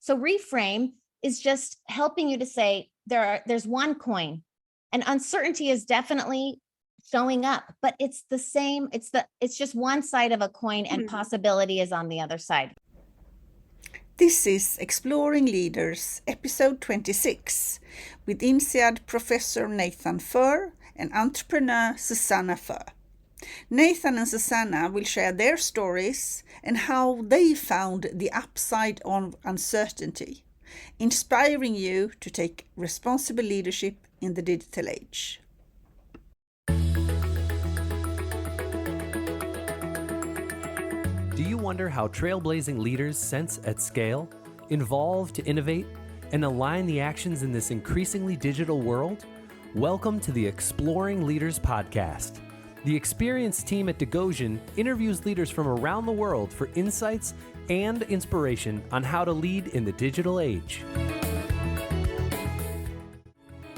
So reframe is just helping you to say there's one coin, and uncertainty is definitely showing up, but it's the same. It's just one side of a coin, and possibility is on the other side. This is Exploring Leaders, episode 26, with INSEAD Professor Nathan Furr and entrepreneur Susanna Furr. Nathan and Susanna will share their stories and how they found the upside of uncertainty, inspiring you to take responsible leadership in the digital age. Do you wonder how trailblazing leaders sense at scale, evolve to innovate, and align the actions in this increasingly digital world? Welcome to the Exploring Leaders podcast. The experienced team at Degosian interviews leaders from around the world for insights and inspiration on how to lead in the digital age.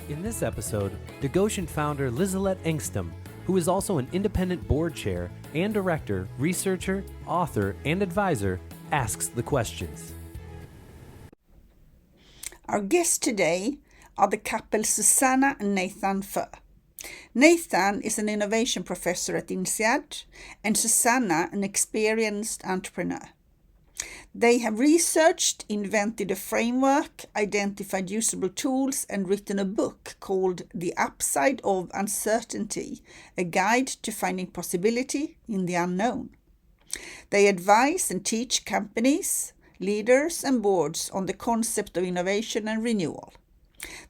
In this episode, Degosian founder Lizalette Engstam, who is also an independent board chair and director, researcher, author, and advisor, asks the questions. Our guests today are the couple Susanna and Nathan Furr. Nathan is an innovation professor at INSEAD, and Susanna an experienced entrepreneur. They have researched, invented a framework, identified usable tools, and written a book called The Upside of Uncertainty, a guide to finding possibility in the unknown. They advise and teach companies, leaders, and boards on the concept of innovation and renewal.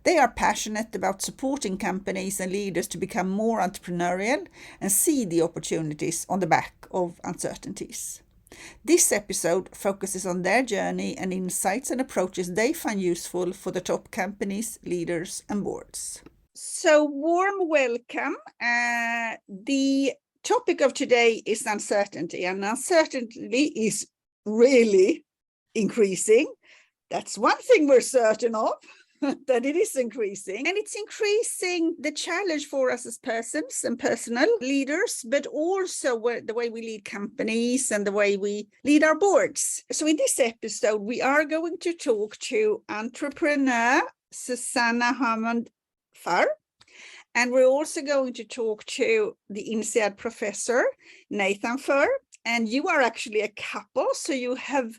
They are passionate about supporting companies and leaders to become more entrepreneurial and see the opportunities on the back of uncertainties. This episode focuses on their journey and insights and approaches they find useful for the top companies, leaders, and boards. So, warm welcome. The topic of today is uncertainty, and uncertainty is really increasing. That's one thing we're certain of. That it is increasing, and it's increasing the challenge for us as persons and personal leaders, but also the way we lead companies and the way we lead our boards. So in this episode, we are going to talk to entrepreneur Susanna Furr, and we're also going to talk to the INSEAD professor Nathan Furr, and you are actually a couple, so you have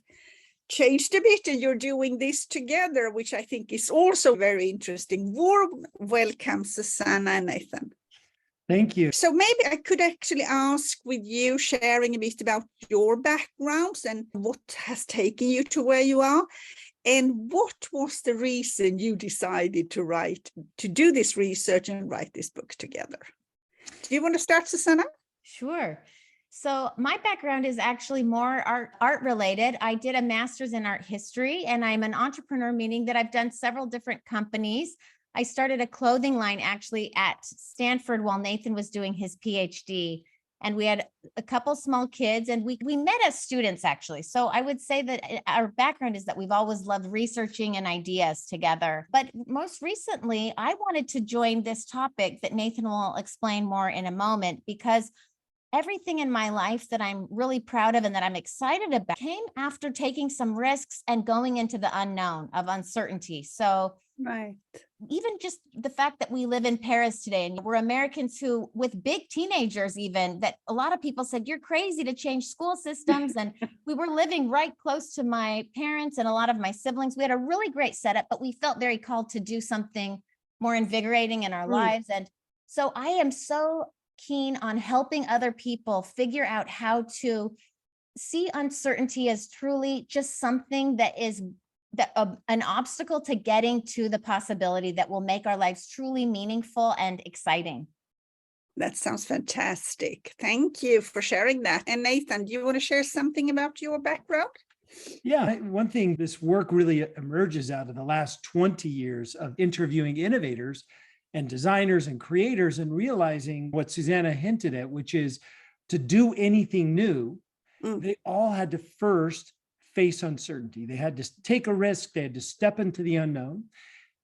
changed a bit and you're doing this together, which I think is also very interesting. Warm welcome, Susanna and Nathan. Thank you. So maybe I could actually ask with you sharing a bit about your backgrounds and what has taken you to where you are, and what was the reason you decided to do this research and write this book together. Do you want to start, Susanna? Sure. So my background is actually more art related. I did a master's in art history, and I'm an entrepreneur, meaning that I've done several different companies. I started a clothing line actually at Stanford while Nathan was doing his PhD, and we had a couple small kids, and we met as students actually. So I would say that our background is that we've always loved researching and ideas together. But most recently, I wanted to join this topic that Nathan will explain more in a moment, because everything in my life that I'm really proud of and that I'm excited about came after taking some risks and going into the unknown of uncertainty. So right. Even just the fact that we live in Paris today, and we're Americans who, with big teenagers even, that a lot of people said, you're crazy to change school systems. And we were living right close to my parents and a lot of my siblings. We had a really great setup, but we felt very called to do something more invigorating in our lives. And so I am so keen on helping other people figure out how to see uncertainty as truly just something that is an obstacle to getting to the possibility that will make our lives truly meaningful and exciting. That sounds fantastic. Thank you for sharing that. And Nathan, do you want to share something about your background? Yeah, one thing, this work really emerges out of the last 20 years of interviewing innovators and designers and creators, and realizing what Susanna hinted at, which is to do anything new, they all had to first face uncertainty. They had to take a risk. They had to step into the unknown.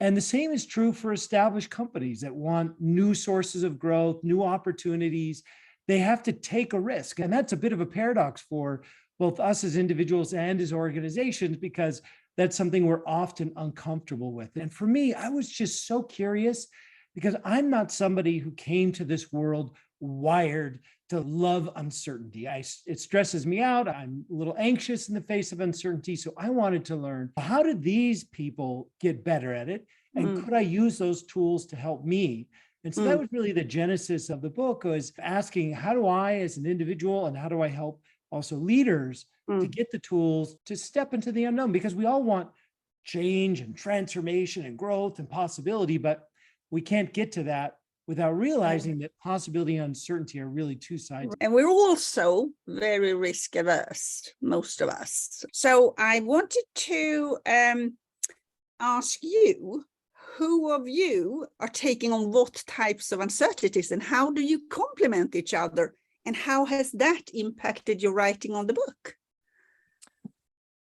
And the same is true for established companies that want new sources of growth, new opportunities. They have to take a risk. And that's a bit of a paradox for both us as individuals and as organizations, because that's something we're often uncomfortable with. And for me, I was just so curious because I'm not somebody who came to this world wired to love uncertainty. It stresses me out. I'm a little anxious in the face of uncertainty. So I wanted to learn, how did these people get better at it? And could I use those tools to help me? And so that was really the genesis of the book, was asking, how do I as an individual, and how do I help also leaders to get the tools to step into the unknown? Because we all want change and transformation and growth and possibility, but we can't get to that without realizing that possibility and uncertainty are really two sides. And we're also very risk averse, most of us. So I wanted to ask you, who of you are taking on what types of uncertainties, and how do you complement each other? And how has that impacted your writing on the book?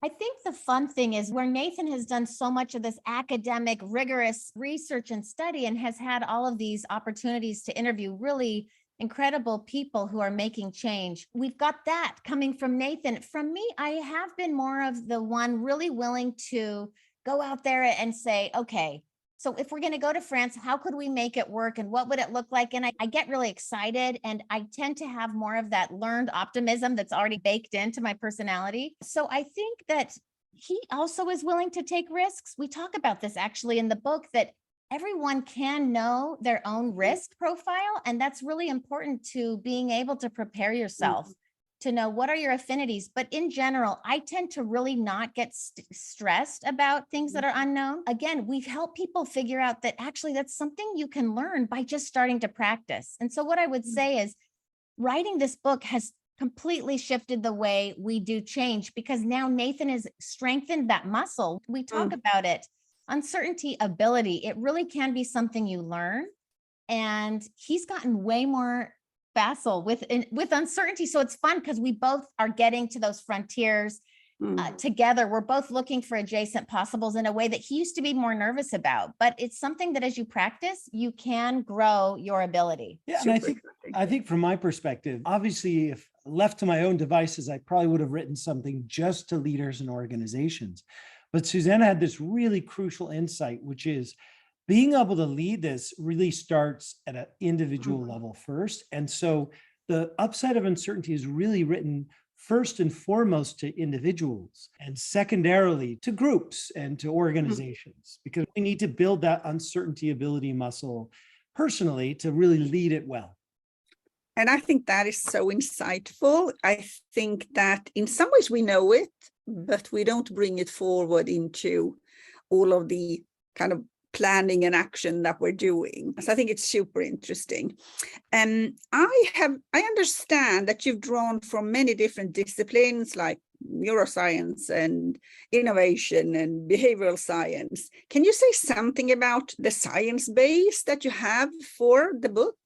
I think the fun thing is where Nathan has done so much of this academic, rigorous research and study, and has had all of these opportunities to interview really incredible people who are making change. We've got that coming from Nathan. From me, I have been more of the one really willing to go out there and say, okay, so if we're going to go to France, how could we make it work? And what would it look like? And I get really excited, and I tend to have more of that learned optimism that's already baked into my personality. So I think that he also is willing to take risks. We talk about this actually in the book, that everyone can know their own risk profile. And that's really important to being able to prepare yourself to know what are your affinities. But in general, I tend to really not get stressed about things that are unknown. Again, we've helped people figure out that actually that's something you can learn by just starting to practice. And so what I would say is writing this book has completely shifted the way we do change, because now Nathan has strengthened that muscle. We talk about it, uncertainty ability. It really can be something you learn. And he's gotten way more facile with uncertainty. So it's fun because we both are getting to those frontiers together. We're both looking for adjacent possibles in a way that he used to be more nervous about. But it's something that as you practice, you can grow your ability. Yeah, and I think from my perspective, obviously, if left to my own devices, I probably would have written something just to leaders and organizations. But Susanna had this really crucial insight, which is being able to lead this really starts at an individual level first. And so the upside of uncertainty is really written first and foremost to individuals, and secondarily to groups and to organizations, because we need to build that uncertainty ability muscle personally to really lead it well. And I think that is so insightful. I think that in some ways we know it, but we don't bring it forward into all of the kind of planning and action that we're doing. So I think it's super interesting. And I understand that you've drawn from many different disciplines like neuroscience and innovation and behavioral science. Can you say something about the science base that you have for the book?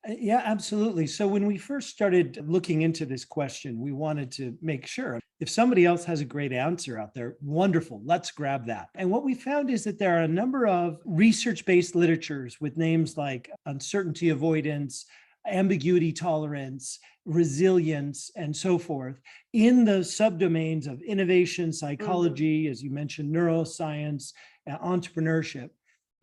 Yeah, absolutely. So when we first started looking into this question, we wanted to make sure if somebody else has a great answer out there, wonderful, let's grab that. And what we found is that there are a number of research-based literatures with names like uncertainty avoidance, ambiguity tolerance, resilience, and so forth in the subdomains of innovation, psychology, as you mentioned, neuroscience, entrepreneurship.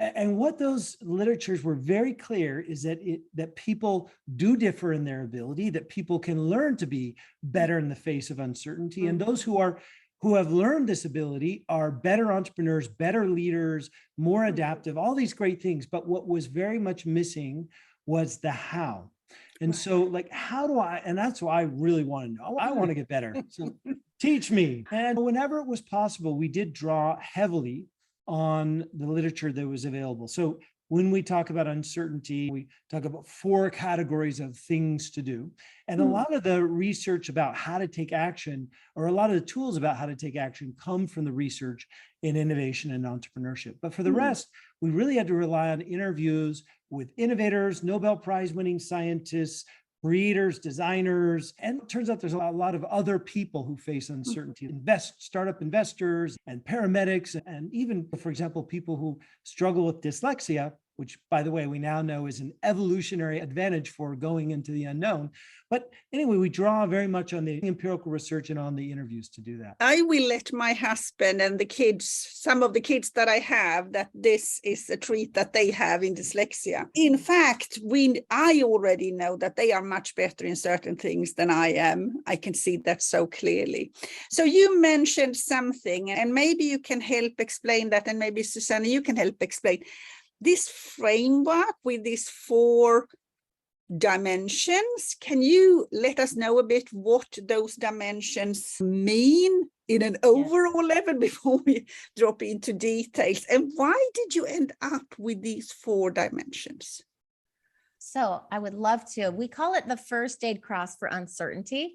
And what those literatures were very clear is that people do differ in their ability, that people can learn to be better in the face of uncertainty. And those who have learned this ability are better entrepreneurs, better leaders, more adaptive, all these great things. But what was very much missing was the how. And so like, how do I, and that's what I really want to know. I want to get better. So teach me. And whenever it was possible, we did draw heavily on the literature that was available. So when we talk about uncertainty, we talk about 4 categories of things to do. And a lot of the research about how to take action, or a lot of the tools about how to take action, come from the research in innovation and entrepreneurship. But for the rest, we really had to rely on interviews with innovators, Nobel Prize winning scientists, breeders, designers, and it turns out there's a lot of other people who face uncertainty, startup investors and paramedics, and even, for example, people who struggle with dyslexia which, by the way, we now know is an evolutionary advantage for going into the unknown. But anyway, we draw very much on the empirical research and on the interviews to do that. I will let my husband and the kids, some of the kids that I have, that this is a treat that they have in dyslexia. In fact, I already know that they are much better in certain things than I am. I can see that so clearly. So you mentioned something, and maybe you can help explain that, and maybe Susanna, you can help explain this framework with these 4 dimensions. Can you let us know a bit what those dimensions mean in an overall level before we drop into details? And why did you end up with these 4 dimensions? So I would love to. We call it the first aid cross for uncertainty.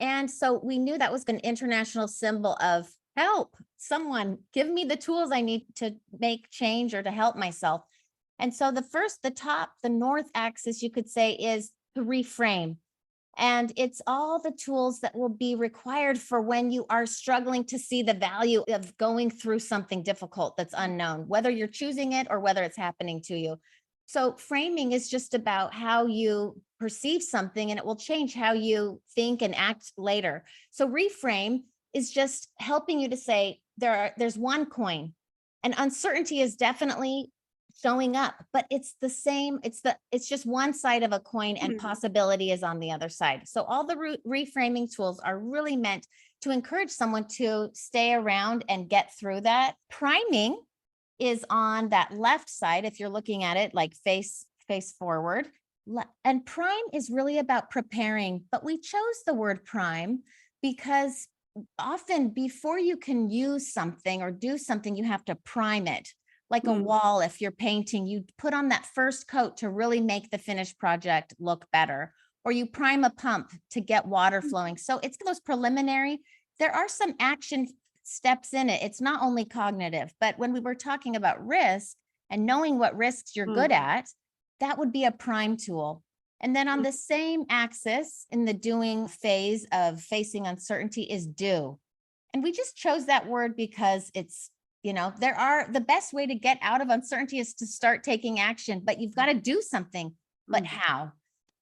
And so we knew that was an international symbol of help. Someone give me the tools I need to make change or to help myself. And so the north axis, you could say, is to reframe. And it's all the tools that will be required for when you are struggling to see the value of going through something difficult that's unknown, whether you're choosing it or whether it's happening to you. So framing is just about how you perceive something, and it will change how you think and act later. So reframe is just helping you to say there's one coin, and uncertainty is definitely showing up, but it's the same. It's just one side of a coin, and possibility is on the other side. So all the reframing tools are really meant to encourage someone to stay around and get through that. Priming is on that left side, if you're looking at it like face forward. And prime is really about preparing, but we chose the word prime because often before you can use something or do something, you have to prime it. Like a wall, if you're painting, you put on that first coat to really make the finished project look better, or you prime a pump to get water flowing. So it's those preliminary. There are some action steps in it. It's not only cognitive, but when we were talking about risk and knowing what risks you're good at, that would be a prime tool. And then on the same axis in the doing phase of facing uncertainty is do. And we just chose that word because it's, the best way to get out of uncertainty is to start taking action, but you've got to do something, but how?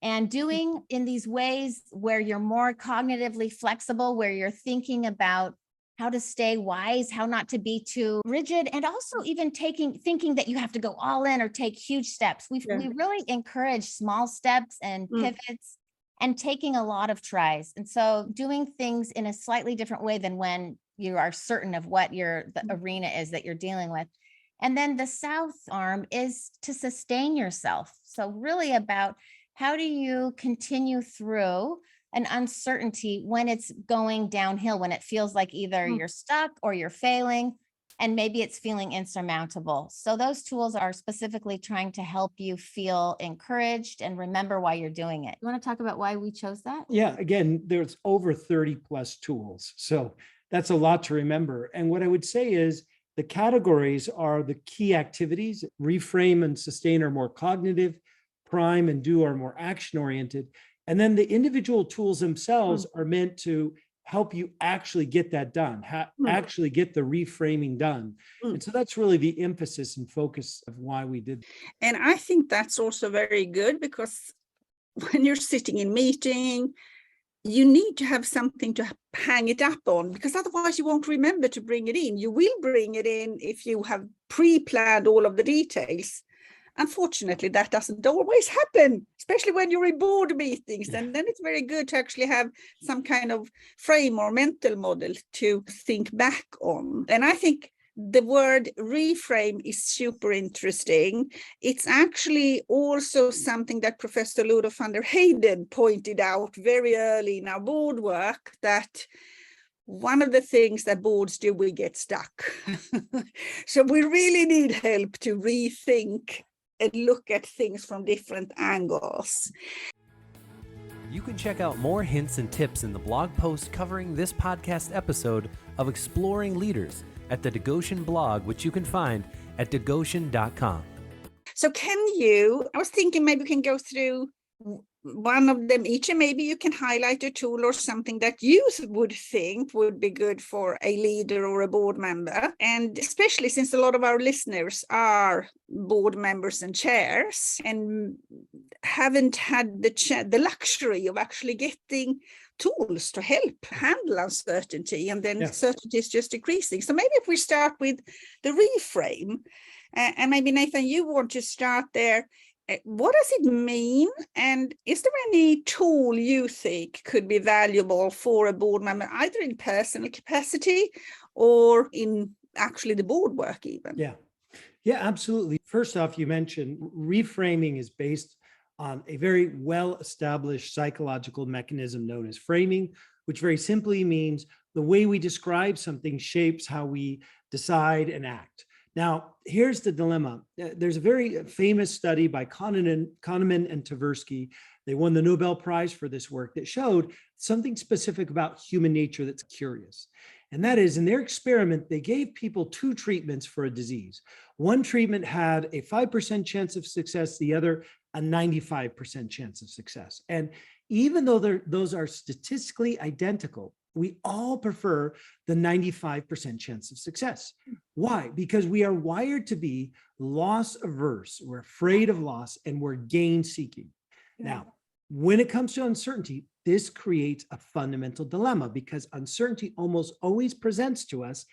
And doing in these ways where you're more cognitively flexible, where you're thinking about how to stay wise, how not to be too rigid, and also even thinking that you have to go all in or take huge steps. We really encourage small steps and pivots and taking a lot of tries. And so doing things in a slightly different way than when you are certain of what the arena is that you're dealing with. And then the south arm is to sustain yourself. So really about how do you continue through an uncertainty when it's going downhill, when it feels like either you're stuck or you're failing, and maybe it's feeling insurmountable. So those tools are specifically trying to help you feel encouraged and remember why you're doing it. You want to talk about why we chose that? Yeah, again, there's over 30 plus tools. So that's a lot to remember. And what I would say is the categories are the key activities. Reframe and sustain are more cognitive. Prime and do are more action-oriented. And then the individual tools themselves are meant to help you actually get that done, actually get the reframing done. And so that's really the emphasis and focus of why we did. And I think that's also very good, because when you're sitting in meeting, you need to have something to hang it up on, because otherwise you won't remember to bring it in. You will bring it in if you have pre-planned all of the details. Unfortunately, that doesn't always happen, especially when you're in board meetings. And then it's very good to actually have some kind of frame or mental model to think back on. And I think the word reframe is super interesting. It's actually also something that Professor Ludo van der Heyden pointed out very early in our board work, that one of the things that boards do, we get stuck. So we really need help to rethink and look at things from different angles. You can check out more hints and tips in the blog post covering this podcast episode of Exploring Leaders at the Degoshen blog, which you can find at degoshen.com. So I was thinking maybe we can go through one of them each, and maybe you can highlight a tool or something that you would think would be good for a leader or a board member. And especially since a lot of our listeners are board members and chairs and haven't had the luxury of actually getting tools to help handle uncertainty, and then certainty is just decreasing. So maybe if we start with the reframe, and maybe Nathan, you want to start there. What does it mean? And is there any tool you think could be valuable for a board member, either in personal capacity or in actually the board work even? Yeah, absolutely. First off, you mentioned reframing is based on a very well-established psychological mechanism known as framing, which very simply means the way we describe something shapes how we decide and act. Now, here's the dilemma. There's a very famous study by Kahneman and Tversky. They won the Nobel Prize for this work that showed something specific about human nature that's curious. And that is, in their experiment, they gave people 2 treatments for a disease. One treatment had a 5% chance of success, the other a 95% chance of success. And even though those are statistically identical, we all prefer the 95% chance of success. Why? Because we are wired to be loss averse. We're afraid of loss and we're gain seeking. Now, when it comes to uncertainty, this creates a fundamental dilemma because uncertainty almost always presents to us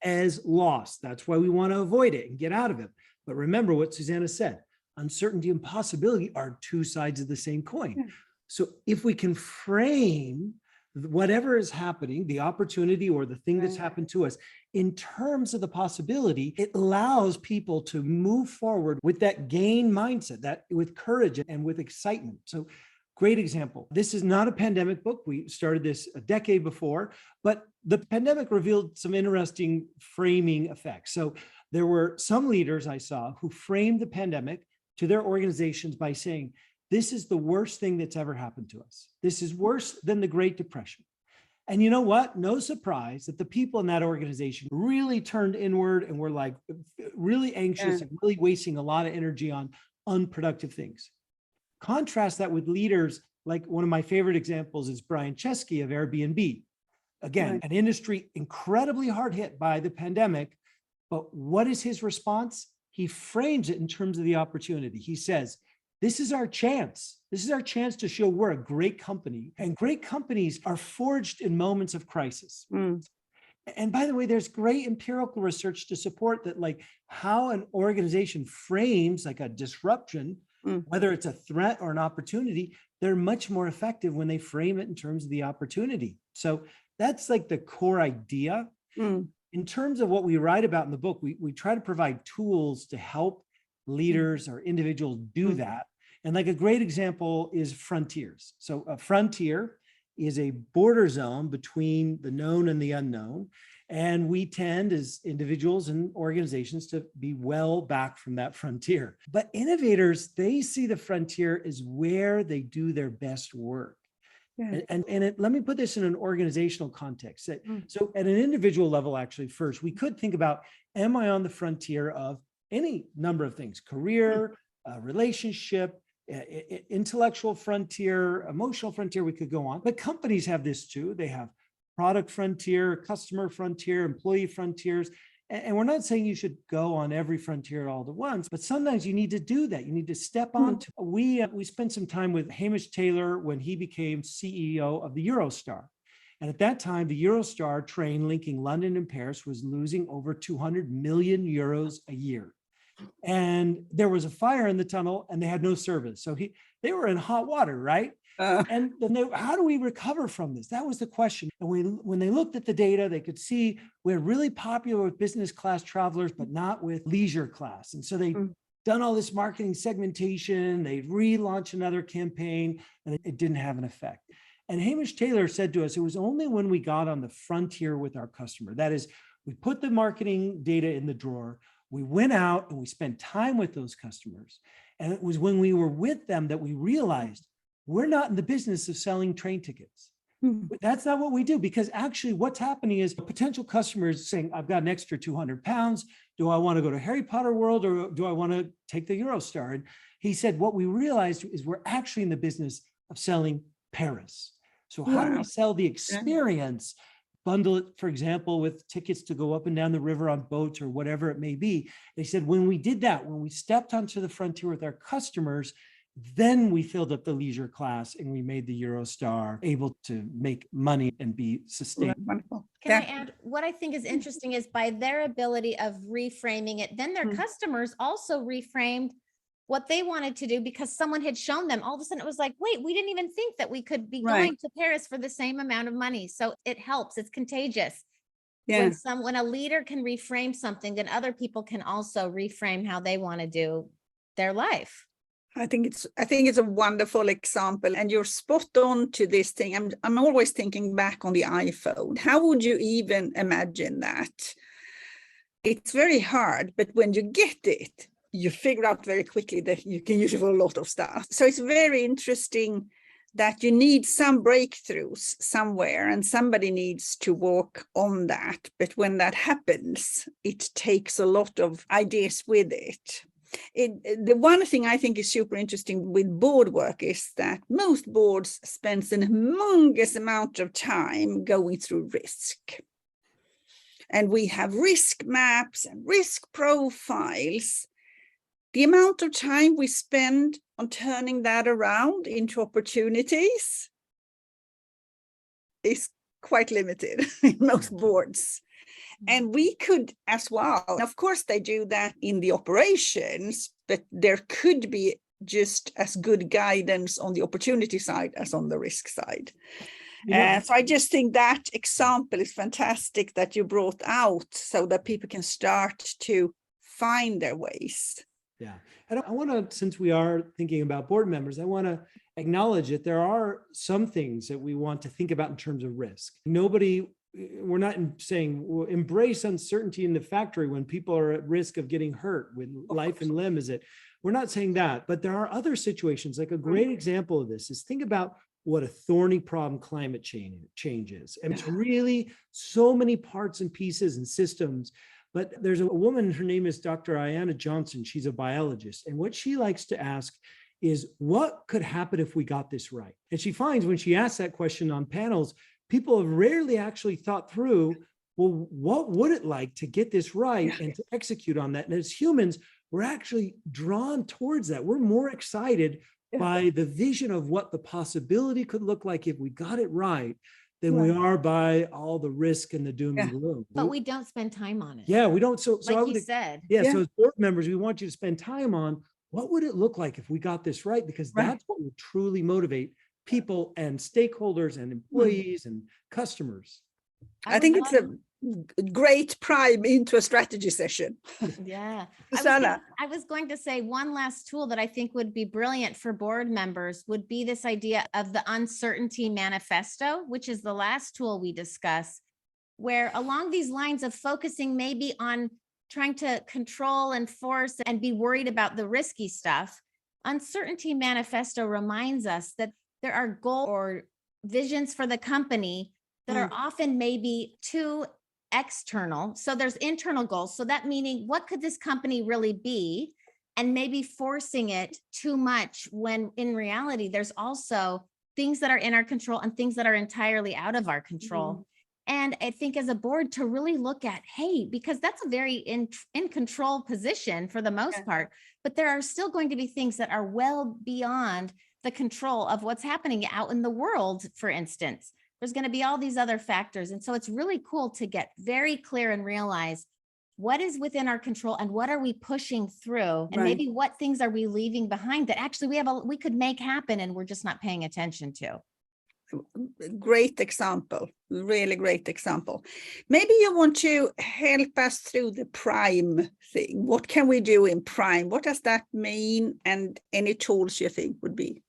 as loss. That's why we want to avoid it and get out of it. But remember what Susanna said, uncertainty and possibility are 2 sides of the same coin. So if we can frame whatever is happening, the opportunity or the thing that's happened to us, in terms of the possibility, it allows people to move forward with that gain mindset, that with courage and with excitement. So great example. This is not a pandemic book. We started this a decade before, but the pandemic revealed some interesting framing effects. So there were some leaders I saw who framed the pandemic to their organizations by saying, this is the worst thing that's ever happened to us. This is worse than the Great Depression. And you know what? No surprise that the people in that organization really turned inward and were like really anxious and really wasting a lot of energy on unproductive things. Contrast that with leaders like one of my favorite examples is Brian Chesky of Airbnb. Again, an industry incredibly hard hit by the pandemic, but what is his response? He frames it in terms of the opportunity. He says, this is our chance. This is our chance to show we're a great company, and great companies are forged in moments of crisis. And by the way, there's great empirical research to support that, like how an organization frames like a disruption, whether it's a threat or an opportunity, they're much more effective when they frame it in terms of the opportunity. So that's like the core idea. In terms of what we write about in the book, we try to provide tools to help leaders or individuals do that. And like a great example is frontiers. So a frontier is a border zone between the known and the unknown. And we tend as individuals and organizations to be well back from that frontier. But innovators, they see the frontier as where they do their best work. Let me put this in an organizational context. So at an individual level, actually, first, we could think about, am I on the frontier of any number of things, career, relationship, intellectual frontier, emotional frontier, we could go on. But companies have this too. They have product frontier, customer frontier, employee frontiers. And we're not saying you should go on every frontier all at once, but sometimes you need to do that. You need to step on. We spent some time with Hamish Taylor when he became CEO of the Eurostar. And at that time, the Eurostar train linking London and Paris was losing over 200 million euros a year. And there was a fire in the tunnel and they had no service. So they were in hot water, right? And then how do we recover from this? That was the question. And when they looked at the data, they could see we're really popular with business class travelers, but not with leisure class. And so they'd done all this marketing segmentation, they'd relaunched another campaign, and it didn't have an effect. And Hamish Taylor said to us, it was only when we got on the frontier with our customer, that is, we put the marketing data in the drawer, we went out and we spent time with those customers. And it was when we were with them that we realized we're not in the business of selling train tickets. That's not what we do, because actually what's happening is a potential customer is saying, I've got an extra 200 pounds. Do I want to go to Harry Potter World or do I want to take the Eurostar? And he said, what we realized is we're actually in the business of selling Paris. So how do we Wow. sell the experience? Bundle it, for example, with tickets to go up and down the river on boats or whatever it may be. They said, when we did that, when we stepped onto the frontier with our customers, then we filled up the leisure class and we made the Eurostar able to make money and be sustained. Wonderful. Can I add, what I think is interesting is by their ability of reframing it, then their customers also reframed what they wanted to do because someone had shown them. All of a sudden it was like, wait, we didn't even think that we could be Right. going to Paris for the same amount of money. So it helps. It's contagious. Yeah. When a leader can reframe something, then other people can also reframe how they want to do their life. I think it's a wonderful example, and you're spot on to this thing. I'm always thinking back on the iPhone. How would you even imagine that? It's very hard, but when you get it, you figure out very quickly that you can use it for a lot of stuff. So it's very interesting that you need some breakthroughs somewhere, and somebody needs to work on that. But when that happens, it takes a lot of ideas with it. The one thing I think is super interesting with board work is that most boards spend an humongous amount of time going through risk. And we have risk maps and risk profiles. The amount of time we spend on turning that around into opportunities is quite limited in most boards. And we could as well. Of course, they do that in the operations, but there could be just as good guidance on the opportunity side as on the risk side. So I just think that example is fantastic that you brought out so that people can start to find their ways. Yeah. And I want to, since we are thinking about board members, I want to acknowledge that there are some things that we want to think about in terms of risk. We're not saying we'll embrace uncertainty in the factory when people are at risk of getting hurt when life and limb is it. We're not saying that, but there are other situations. Like a great example of this is think about what a thorny problem climate change is. And it's really so many parts and pieces and systems. But there's a woman, her name is Dr. Ayanna Johnson. She's a biologist. And what she likes to ask is, what could happen if we got this right? And she finds when she asks that question on panels, people have rarely actually thought through, well, what would it like to get this right and to execute on that? And as humans, we're actually drawn towards that. We're more excited by the vision of what the possibility could look like if we got it right than we are by all the risk and the doom and gloom. But we don't spend time on it. Yeah, we don't. So like you said. So as board members, we want you to spend time on what would it look like if we got this right? Because that's what will truly motivate people and stakeholders and employees and customers. I think it's a great prime into a strategy session. Yeah. Susanna. I was going to say one last tool that I think would be brilliant for board members would be this idea of the uncertainty manifesto, which is the last tool we discuss, where along these lines of focusing maybe on trying to control and force and be worried about the risky stuff, uncertainty manifesto reminds us that there are goals or visions for the company that are often maybe too external. So there's internal goals. So that meaning, what could this company really be? And maybe forcing it too much when in reality, there's also things that are in our control and things that are entirely out of our control. And I think as a board to really look at, hey, because that's a very in control position for the most part, but there are still going to be things that are well beyond the control of what's happening out in the world, for instance. There's going to be all these other factors. And so it's really cool to get very clear and realize what is within our control and what are we pushing through, and maybe what things are we leaving behind that actually we could make happen and we're just not paying attention to. Great example, really great example. Maybe you want to help us through the prime thing. What can we do in prime? What does that mean? And any tools you think would be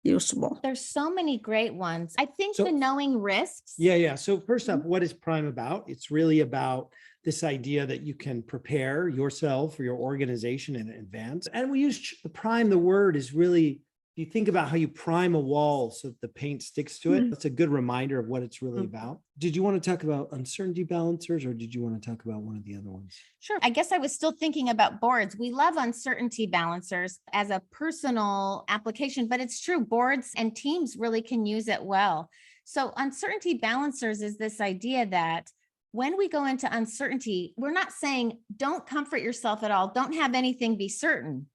usable? There's so many great ones. I think the knowing risks. Yeah. So first up, what is prime about? It's really about this idea that you can prepare yourself or your organization in advance. And we use the prime, the word is really you think about how you prime a wall so that the paint sticks to it, that's a good reminder of what it's really about. Did you want to talk about uncertainty balancers, or did you want to talk about one of the other ones? Sure. I guess I was still thinking about boards. We love uncertainty balancers as a personal application, but it's true. Boards and teams really can use it well. So uncertainty balancers is this idea that when we go into uncertainty, we're not saying don't comfort yourself at all. Don't have anything be certain.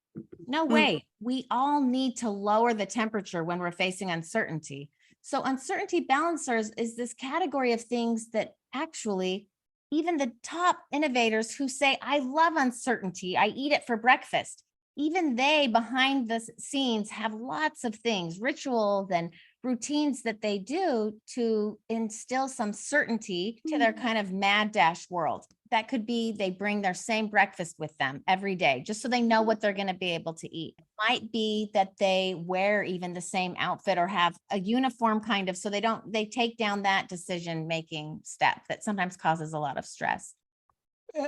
No way. We all need to lower the temperature when we're facing uncertainty. So uncertainty balancers is this category of things that actually even the top innovators who say, I love uncertainty, I eat it for breakfast, even they behind the scenes have lots of things, rituals and routines that they do to instill some certainty to their kind of mad dash world. That could be they bring their same breakfast with them every day, just so they know what they're going to be able to eat. It might be that they wear even the same outfit or have a uniform kind of, so they take down that decision-making step that sometimes causes a lot of stress.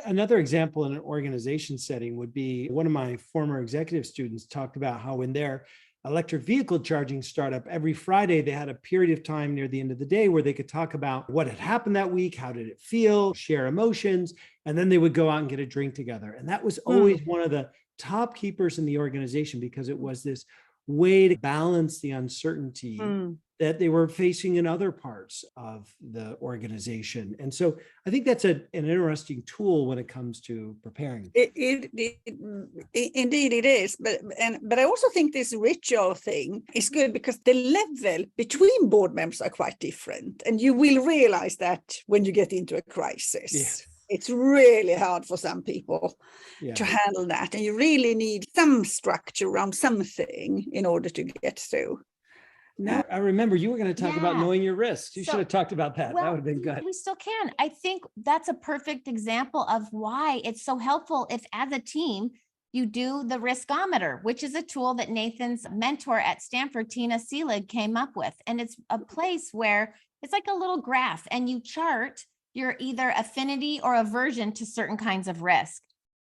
Another example in an organization setting would be one of my former executive students talked about how in their electric vehicle charging startup, every Friday, they had a period of time near the end of the day where they could talk about what had happened that week, how did it feel, share emotions, and then they would go out and get a drink together. And that was always one of the top keepers in the organization, because it was this way to balance the uncertainty that they were facing in other parts of the organization. And so I think that's an interesting tool when it comes to preparing. Indeed it is. But I also think this ritual thing is good because the level between board members are quite different. And you will realize that when you get into a crisis. Yes. It's really hard for some people to handle that. And you really need some structure around something in order to get through. Now, I remember you were going to talk about knowing your risks. You should have talked about that. That would have been good. We still can. I think that's a perfect example of why it's so helpful if as a team, you do the Riskometer, which is a tool that Nathan's mentor at Stanford, Tina Seelig, came up with. And it's a place where it's like a little graph and you chart your either affinity or aversion to certain kinds of risk.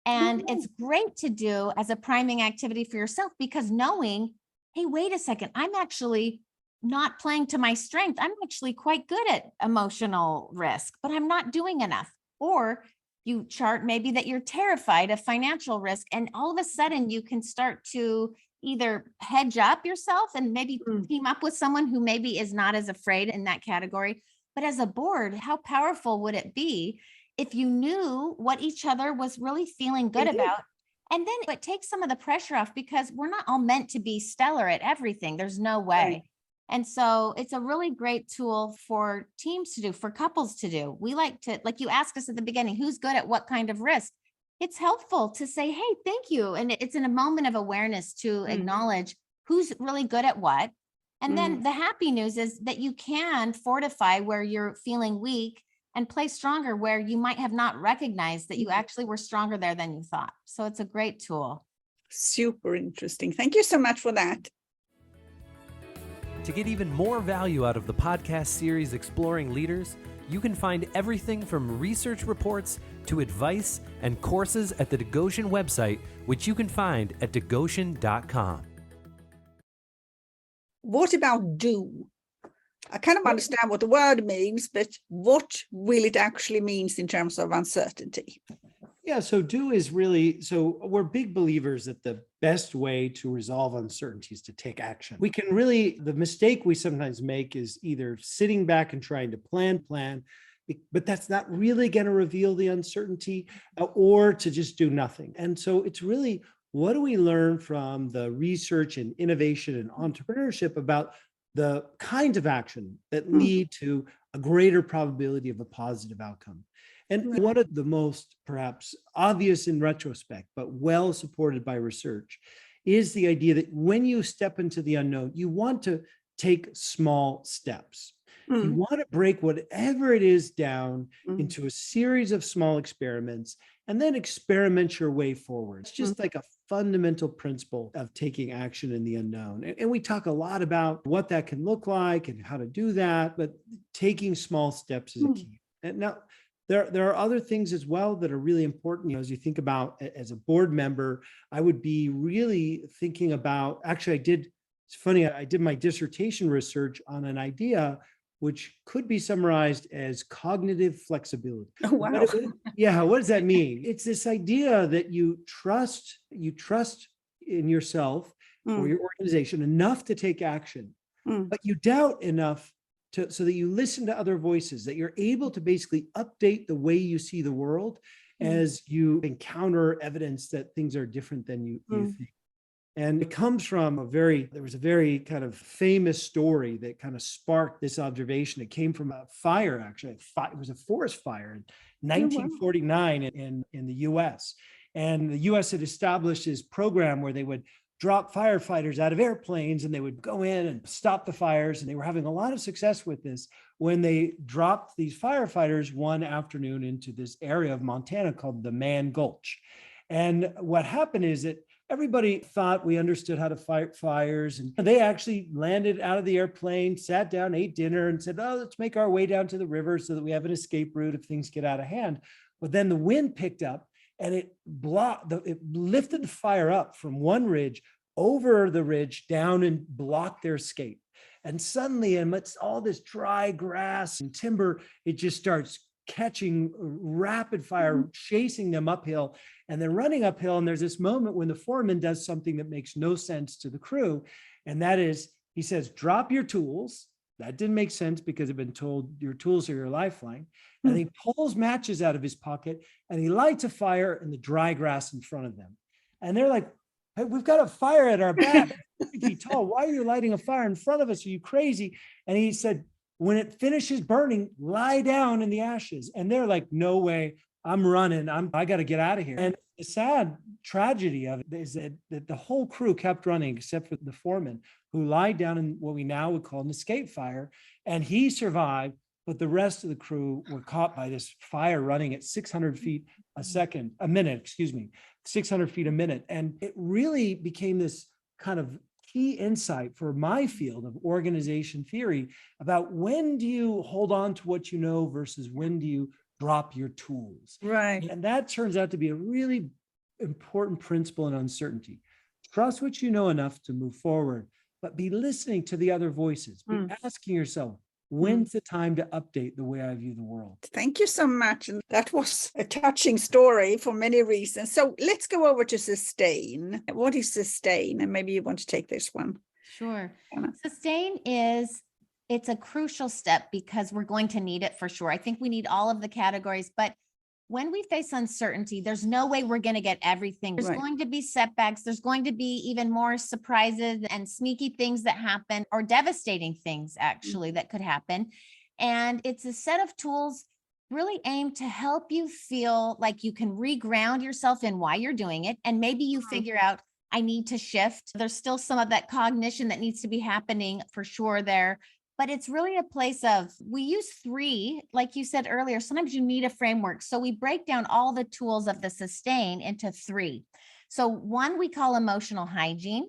And it's great to do as a priming activity for yourself, because knowing, hey, wait a second, I'm actually not playing to my strength. I'm actually quite good at emotional risk, but I'm not doing enough. Or you chart maybe that you're terrified of financial risk, and all of a sudden you can start to either hedge up yourself and maybe team up with someone who maybe is not as afraid in that category. But as a board, how powerful would it be if you knew what each other was really feeling good about? And then it takes some of the pressure off, because we're not all meant to be stellar at everything. There's no way. Right. And so it's a really great tool for teams to do, for couples to do. We like to, like you asked us at the beginning, who's good at what kind of risk? It's helpful to say, hey, thank you. And it's in a moment of awareness to acknowledge who's really good at what. And then the happy news is that you can fortify where you're feeling weak and play stronger where you might have not recognized that you actually were stronger there than you thought. So it's a great tool. Super interesting. Thank you so much for that. To get even more value out of the podcast series Exploring Leaders, you can find everything from research reports to advice and courses at the Degoshen website, which you can find at degoshen.com. What about do? I kind of understand what the word means, but what will it actually mean in terms of uncertainty? Yeah, so do is really, so we're big believers that the best way to resolve uncertainty is to take action. We can really, the mistake we sometimes make is either sitting back and trying to plan, but that's not really going to reveal the uncertainty, or to just do nothing. And so it's really, what do we learn from the research and innovation and entrepreneurship about the kinds of action that lead to a greater probability of a positive outcome? And one of the most perhaps obvious in retrospect, but well supported by research, is the idea that when you step into the unknown, you want to take small steps. You want to break whatever it is down into a series of small experiments and then experiment your way forward. It's just like a fundamental principle of taking action in the unknown. And we talk a lot about what that can look like and how to do that, but taking small steps is a key. And now, there are other things as well that are really important. You know, as you think about as a board member, I would be really thinking about, actually, I did It's funny, I did my dissertation research on an idea which could be summarized as cognitive flexibility. Oh, wow. What does that mean? It's this idea that you trust in yourself or your organization enough to take action, but you doubt enough so that you listen to other voices, that you're able to basically update the way you see the world as you encounter evidence that things are different than you think. And it comes from there was a very kind of famous story that kind of sparked this observation. It came from a fire, actually. It was a forest fire in 1949 in the US. And the US had established this program where they would drop firefighters out of airplanes and they would go in and stop the fires. And they were having a lot of success with this when they dropped these firefighters one afternoon into this area of Montana called the Man Gulch. And what happened is that everybody thought we understood how to fight fires. And they actually landed out of the airplane, sat down, ate dinner, and said, oh, let's make our way down to the river so that we have an escape route if things get out of hand. But then the wind picked up and it lifted the fire up from one ridge over the ridge down and blocked their escape. And suddenly, amidst all this dry grass and timber, it just starts catching rapid fire, chasing them uphill, and they're running uphill. And there's this moment when the foreman does something that makes no sense to the crew. And that is, he says, drop your tools. That didn't make sense because he'd been told your tools are your lifeline. And he pulls matches out of his pocket and he lights a fire in the dry grass in front of them. And they're like, hey, we've got a fire at our back, 50 feet tall. Why are you lighting a fire in front of us? Are you crazy? And he said, when it finishes burning, lie down in the ashes. And they're like, no way, I'm running. I got to get out of here. And the sad tragedy of it is that the whole crew kept running except for the foreman, who lied down in what we now would call an escape fire. And he survived, but the rest of the crew were caught by this fire running at 600 feet a minute, 600 feet a minute. And it really became this kind of key insight for my field of organization theory about when do you hold on to what you know versus when do you drop your tools. Right. And that turns out to be a really important principle in uncertainty. Trust what you know enough to move forward, but be listening to the other voices. Be asking yourself, when's the time to update the way I view the world? Thank you so much. And that was a touching story for many reasons. So let's go over to sustain. What is sustain? And maybe you want to take this one. Sure. Anna. Sustain it's a crucial step because we're going to need it for sure. I think we need all of the categories, but when we face uncertainty, there's no way we're going to get everything. There's going to be setbacks. There's going to be even more surprises and sneaky things that happen, or devastating things actually that could happen. And it's a set of tools really aimed to help you feel like you can reground yourself in why you're doing it. And maybe you figure out, I need to shift. There's still some of that cognition that needs to be happening for sure there. But it's really a place of, we use three, like you said earlier, sometimes you need a framework. So we break down all the tools of the sustain into three. So one we call emotional hygiene.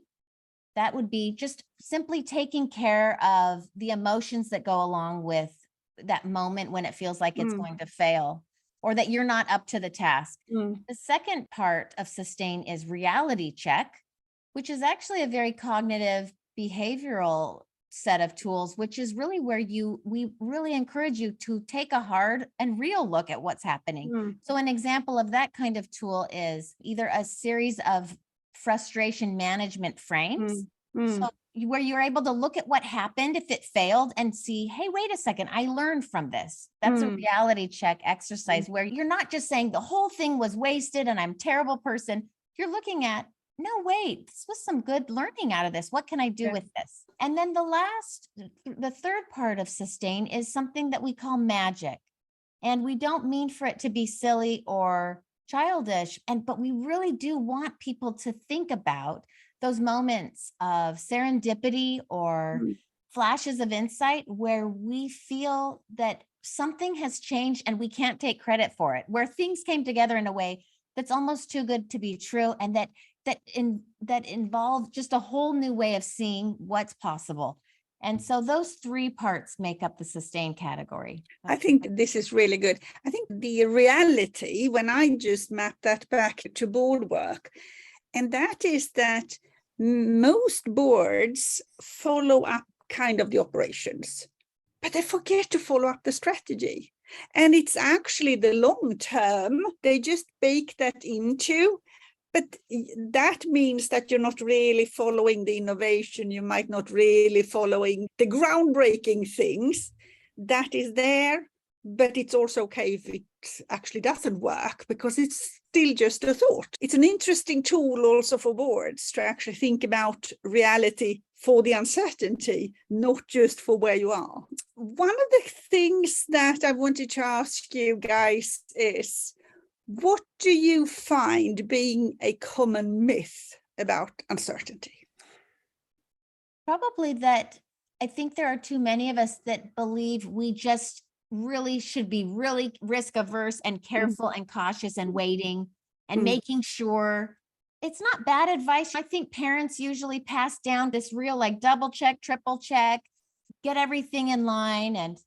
That would be just simply taking care of the emotions that go along with that moment when it feels like it's going to fail or that you're not up to the task. The second part of sustain is reality check, which is actually a very cognitive behavioral set of tools, which is really where we really encourage you to take a hard and real look at what's happening. So an example of that kind of tool is either a series of frustration management frames. So where you're able to look at what happened if it failed and see, hey, wait a second, I learned from this. That's a reality check exercise where you're not just saying the whole thing was wasted and I'm a terrible person. You're looking at, no, wait, this was some good learning out of this. What can I do with this? And then the third part of sustain is something that we call magic. And we don't mean for it to be silly or childish, but we really do want people to think about those moments of serendipity or flashes of insight where we feel that something has changed and we can't take credit for it, where things came together in a way that's almost too good to be true, and that involve just a whole new way of seeing what's possible. And so those three parts make up the sustain category. I think this is really good. I think the reality, when I just map that back to board work, and that is that most boards follow up kind of the operations, but they forget to follow up the strategy. And it's actually the long term, they just bake that into. But that means that you're not really following the innovation. You might not really following the groundbreaking things that is there. But it's also okay if it actually doesn't work, because it's still just a thought. It's an interesting tool also for boards to actually think about reality for the uncertainty, not just for where you are. One of the things that I wanted to ask you guys is, what do you find being a common myth about uncertainty? Probably that I think there are too many of us that believe we just really should be really risk averse and careful and cautious and waiting and making sure. It's not bad advice. I think parents usually pass down this real like double check, triple check, get everything in line.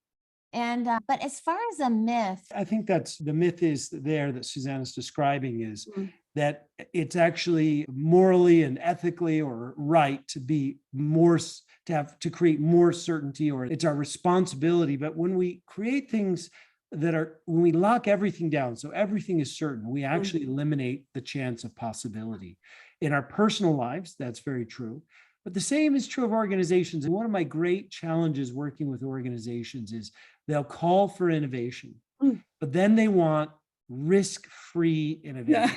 But as far as a myth, I think that's the myth is there that Susanna's describing is that it's actually morally and ethically or right to be more, to create more certainty, or it's our responsibility. But when we create things when we lock everything down, so everything is certain, we actually eliminate the chance of possibility. In our personal lives, that's very true. But the same is true of organizations. And one of my great challenges working with organizations is they'll call for innovation, but then they want risk-free innovation.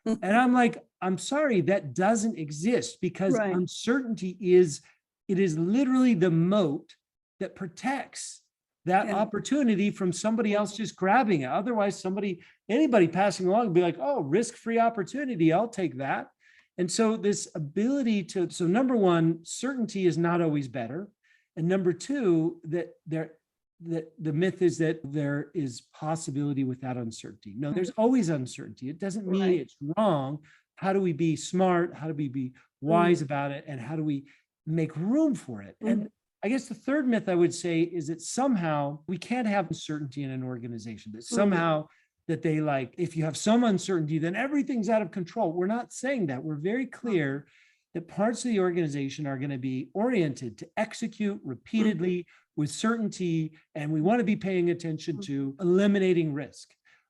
Yeah. And I'm like, I'm sorry, that doesn't exist, because uncertainty is literally the moat that protects that opportunity from somebody else just grabbing it. Otherwise, anybody passing along would be like, oh, risk-free opportunity, I'll take that. And so this ability so number one, certainty is not always better. And number two, that the myth is that there is possibility without uncertainty. No, there's always uncertainty. It doesn't mean it's wrong. How do we be smart? How do we be wise about it? And how do we make room for it? And I guess the third myth I would say is that somehow we can't have uncertainty in an organization, that somehow that they if you have some uncertainty, then everything's out of control. We're not saying that. We're very clear that parts of the organization are going to be oriented to execute repeatedly with certainty, and we want to be paying attention to eliminating risk.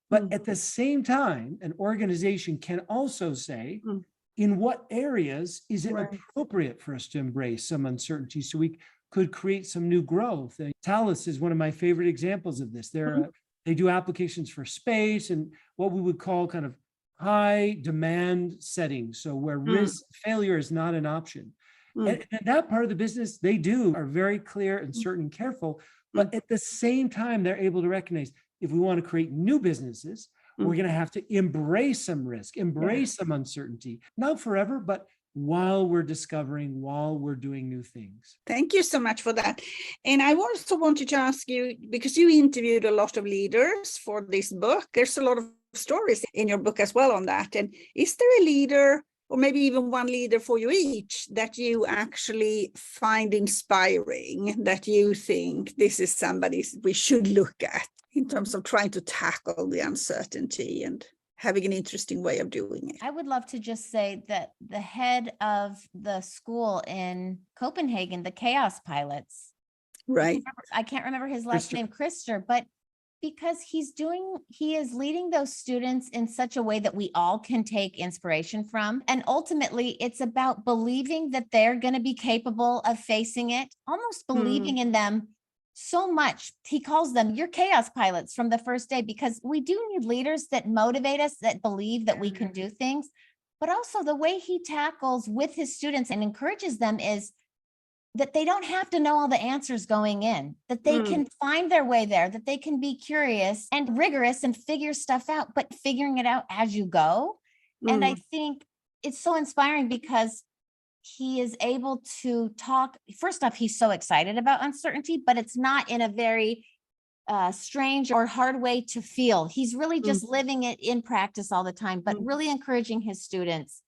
But at the same time, an organization can also say, in what areas is it appropriate for us to embrace some uncertainty so we could create some new growth? And Thales is one of my favorite examples of this. They do applications for space and what we would call kind of high demand settings, so where failure is not an option. And that part of the business they are very clear and certain and careful, but at the same time, they're able to recognize if we want to create new businesses, we're going to have to embrace some risk, embrace some uncertainty, not forever, but while we're discovering, while we're doing new things. Thank you so much for that. And I also wanted to ask you, because you interviewed a lot of leaders for this book, there's a lot of stories in your book as well on that. And is there a leader, or maybe even one leader for you each, that you actually find inspiring, that you think this is somebody we should look at in terms of trying to tackle the uncertainty and having an interesting way of doing it? I would love to just say that the head of the school in Copenhagen, the Chaos Pilots, I can't remember his last name, Christer, but because he is leading those students in such a way that we all can take inspiration from. And ultimately, it's about believing that they're going to be capable of facing it, almost believing in them so much. He calls them your chaos pilots from the first day, because we do need leaders that motivate us, that believe that we can do things. But also the way he tackles with his students and encourages them is that they don't have to know all the answers going in, that they can find their way there, that they can be curious and rigorous and figure stuff out, but figuring it out as you go. And I think it's so inspiring because he is able to talk. First off, he's so excited about uncertainty, but it's not in a very strange or hard way to feel. He's really just living it in practice all the time, but really encouraging his students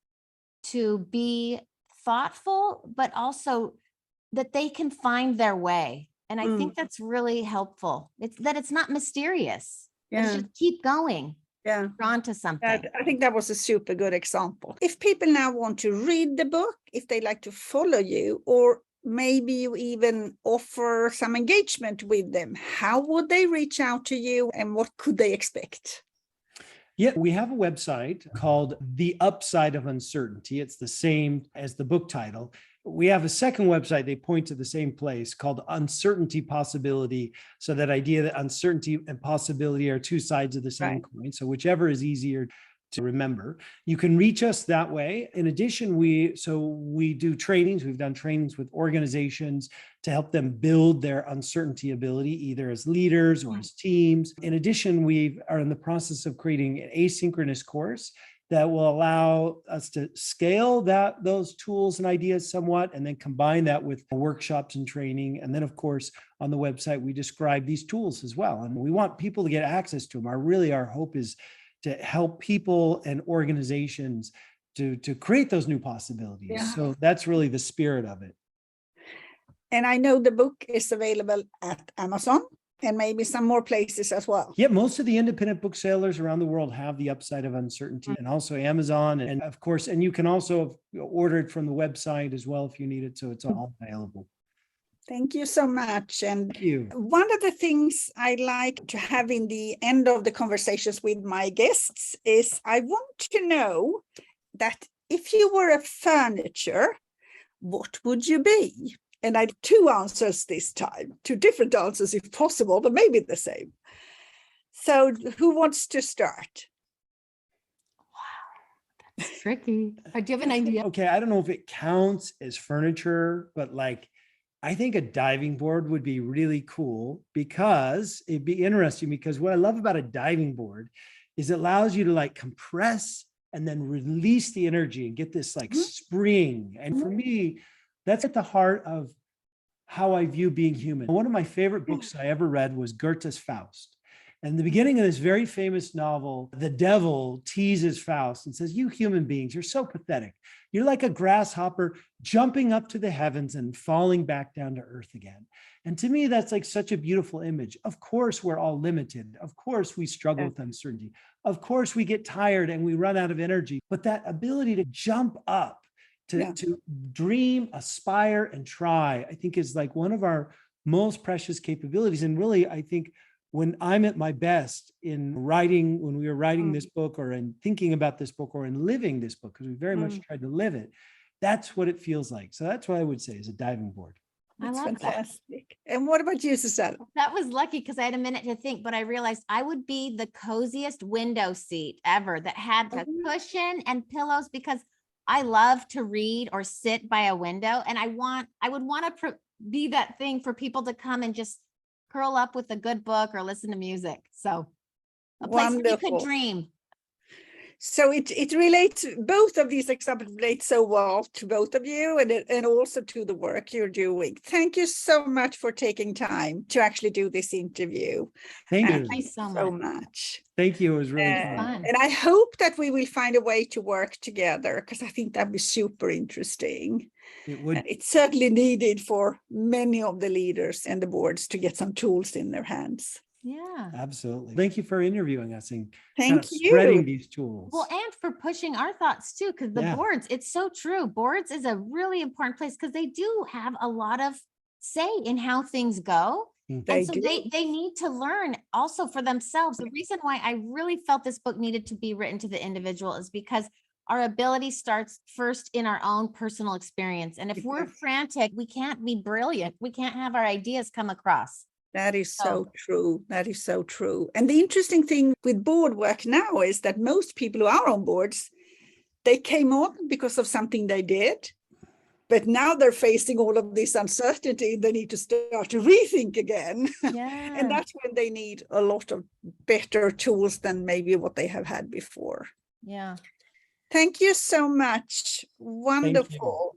to be thoughtful, but also that they can find their way. And I think that's really helpful. It's not mysterious. It's just keep going. Yeah. drawn to something. I think that was a super good example. If people now want to read the book, if they like to follow you, or maybe you even offer some engagement with them, how would they reach out to you and what could they expect? Yeah, we have a website called The Upside of Uncertainty. It's the same as the book title. We have a second website, they point to the same place, called Uncertainty Possibility. So that idea that uncertainty and possibility are two sides of the same coin. So whichever is easier to remember. You can reach us that way. In addition, we do trainings. We've done trainings with organizations to help them build their uncertainty ability, either as leaders or as teams. In addition, we are in the process of creating an asynchronous course that will allow us to scale those tools and ideas somewhat, and then combine that with workshops and training. And then, of course, on the website, we describe these tools as well. And we want people to get access to them. Our hope is to help people and organizations to create those new possibilities. Yeah. So that's really the spirit of it. And I know the book is available at Amazon and maybe some more places as well. Yeah, most of the independent booksellers around the world have The Upside of Uncertainty, and also Amazon. And of course, and you can also order it from the website as well if you need it. So it's all available. Thank you so much. And thank you. One of the things I like to have in the end of the conversations with my guests is I want to know that if you were a furniture, what would you be? And I have two answers this time, two different answers if possible, but maybe the same. So who wants to start? Wow, that's tricky. Do you have an idea? Okay, I don't know if it counts as furniture, but I think a diving board would be really cool because it'd be interesting, because what I love about a diving board is it allows you to compress and then release the energy and get this spring. And for me, that's at the heart of how I view being human. One of my favorite books I ever read was Goethe's Faust. And in the beginning of this very famous novel, the devil teases Faust and says, "You human beings, you're so pathetic. You're like a grasshopper jumping up to the heavens and falling back down to earth again." And to me, that's such a beautiful image. Of course, we're all limited. Of course, we struggle with uncertainty. Of course, we get tired and we run out of energy. But that ability to jump up, to dream, aspire, and try, I think is one of our most precious capabilities. And really, I think when I'm at my best in writing, when we were writing this book, or in thinking about this book, or in living this book, because we very much tried to live it, that's what it feels like. So that's what I would say is a diving board. That's fantastic. That. And what about you, Susanna? That was lucky because I had a minute to think, but I realized I would be the coziest window seat ever that had the cushion and pillows, because I love to read or sit by a window. And I would want to be that thing for people to come and just curl up with a good book or listen to music. So a place where you could dream. So it relates, both of these examples relate so well to both of you and also to the work you're doing. Thank you so much for taking time to actually do this interview. Thank you. Thank you so much. Thank you. It was really fun. And I hope that we will find a way to work together, because I think that'd be super interesting. It would. It's certainly needed for many of the leaders and the boards to get some tools in their hands. Yeah, absolutely. Thank you for interviewing us and spreading these tools. Well, and for pushing our thoughts too, because the boards, it's so true. Boards is a really important place because they do have a lot of say in how things go. They need to learn also for themselves. The reason why I really felt this book needed to be written to the individual is because our ability starts first in our own personal experience. And if we're frantic, we can't be brilliant. We can't have our ideas come across. That is so true. That is so true. And the interesting thing with board work now is that most people who are on boards, they came on because of something they did. But now they're facing all of this uncertainty. They need to start to rethink again. Yeah. And that's when they need a lot of better tools than maybe what they have had before. Yeah. Thank you so much. Wonderful.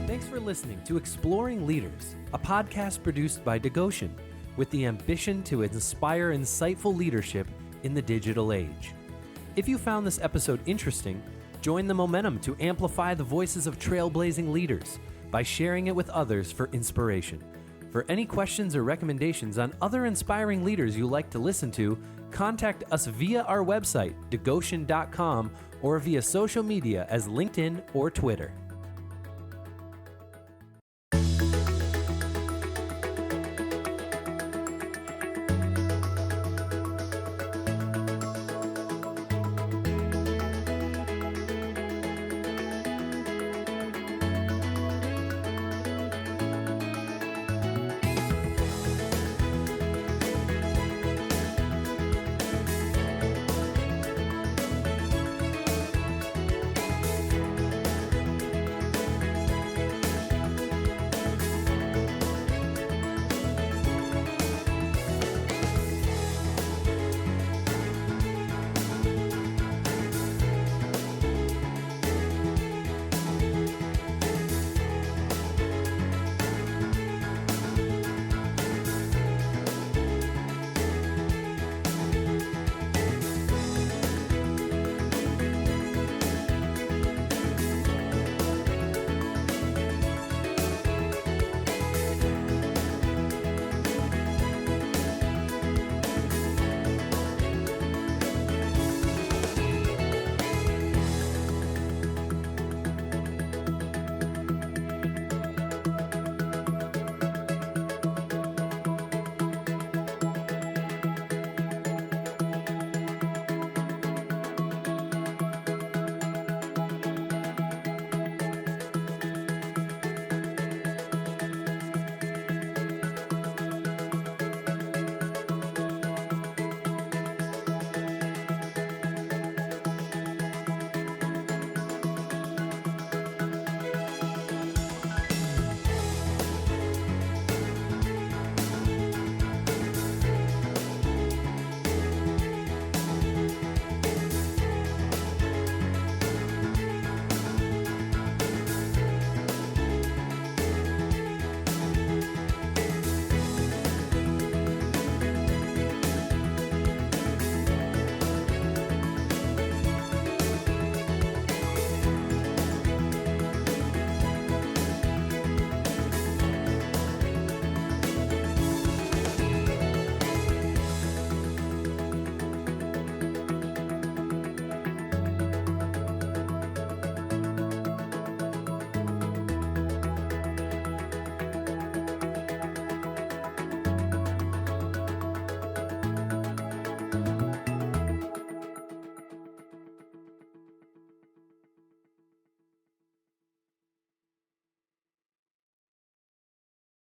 Thanks for listening to Exploring Leaders, a podcast produced by Degoshen with the ambition to inspire insightful leadership in the digital age. If you found this episode interesting, join the momentum to amplify the voices of trailblazing leaders by sharing it with others for inspiration. For any questions or recommendations on other inspiring leaders you like to listen to, contact us via our website, degoshen.com, or via social media as LinkedIn or Twitter.